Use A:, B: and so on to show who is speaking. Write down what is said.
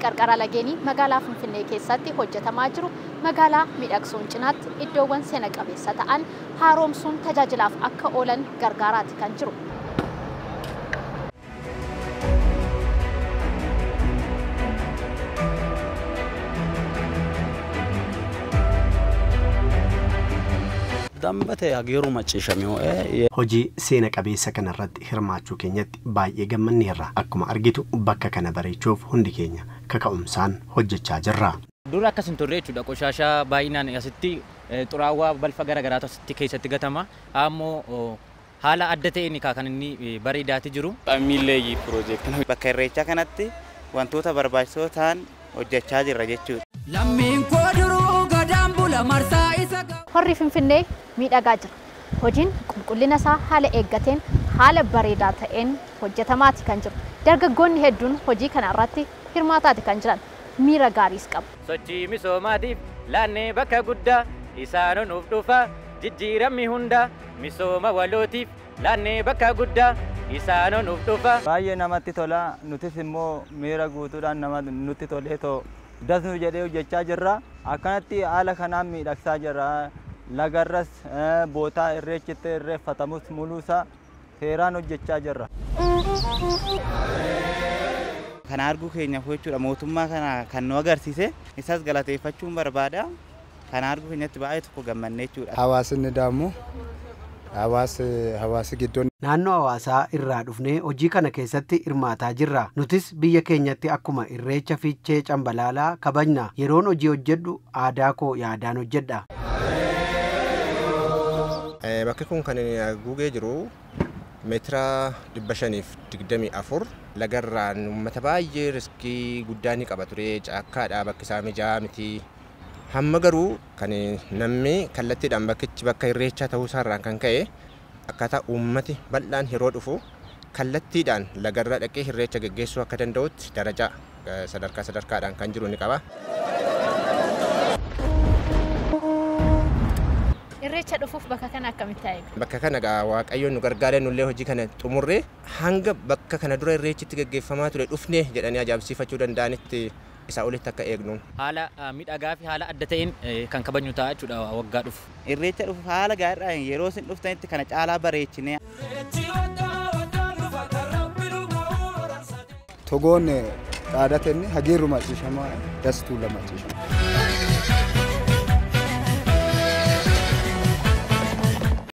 A: qarqara lageenii magaalaa Finfinnee keessatti hojjetamaa jiru magaalaa miidhagsuun cinaatti iddoowwan seena qabeessa ta'an haaromsuun tajaajilaaf akka oolan gargaaraati kan jiru.
B: Dambate ageeru maciishamee
C: hojii seena qabeessa kanarratti hirmaachuu keenyatti baay'ee gammanneerra. Akkuma argitu bakka kana bareechuuf hundi keenya kaka'umsaan hojjechaa jirra.
D: Dura akkasin turre jechuudha qoshashaa baay'inaan asitti xuraawaa balfa garagaraatu asitti keessatti gatama. Ammoo haala adda ta'een kan inni bareedaati jiru.
E: Miilleeyyii piroojeektii bakka irreechaa kanatti wantoota barbaachisoo ta'an hojjechaa jirra jechuudha.
F: Lammiin koo duruu gadaan bula marsaa isa
A: Horri Finfinnee miidhagaa jira. Hojiin qulqullina isaa haala eeggateen haala bareedaa ta'een hojjetamaati kan jiru. Dargaggoonni hedduun hojii kana irratti hirmaataati kan jiran. Miira gaariis qabu.
D: Sochii misoomaatiif laannee bakka guddaa isaan nuuf dhufa jijjiiramni hunda misooma walootiif laannee bakka guddaa isaan nuuf dhufa.
E: Baay'ee namatti tola. Nutis immoo miira guutuudhaan nutti tolee dasnu jedhee hojjechaa jirra. Akkanatti haala kanaan miidhagsaa jirra. Lagarras bootaa irreechitti irreeffatamus muluusaa seeraan hojjechaa jirra. Kana arguu keenyaaf jechuudha mootummaa kana kan nu agarsiise isas galateeffachuun barbaada. Kana arguu keenyatti baay'ee tokko gammannee jechuudha.
G: Hawaasni daamu hawaasi giddoon
C: naannoo hawaasaa irraa dhufnee hojii kana keessatti hirmaataa jirra. Nutis biyya keenyatti akkuma irreecha fiichee cambalaalaa kabajna. Yeroon hojii hojjedhu aadaa koo yaadaan hojjedha.
G: bakki kun kan gugee jiru meetira 524 lagarraan uummata baay'ee riskii guddaa ni qaba ture caakkaadha bakki isaa mijaa miti. Hamma garuu kan namni kallattiidhaan bakka irreechaa ta'uu isaarraan kan ka'e akkaataa uummati bal'aan yeroo dhufu kallattiidhaan lagarra dhaqee irreecha gaggeessuu akka danda'utti darajaa sadarkaadhaan kan jiru ni qaba.
A: Irreecha dhufuuf bakka kana akkamitti eegu?
G: Bakka kana Waaqayyoon nu gargaaree nullee hojii kana xumurree hanga bakka kana dura irreechitti gaggeeffamaa ture dhufnee jedhanii ajaa'ibsiifachuu danda'anitti isaa olitti akka eegnuun.
D: Haala miidhagaa fi haala adda ta'een kan kabajnu ta'a jechuudha waggaa dhufu.
E: Irreecha dhufu haala gaariidhaan yeroo isin dhuftanitti kana caalaa bareechinee.
G: Togoon dhaadatenni hageerru maciishamaa dastuu lama maciishama.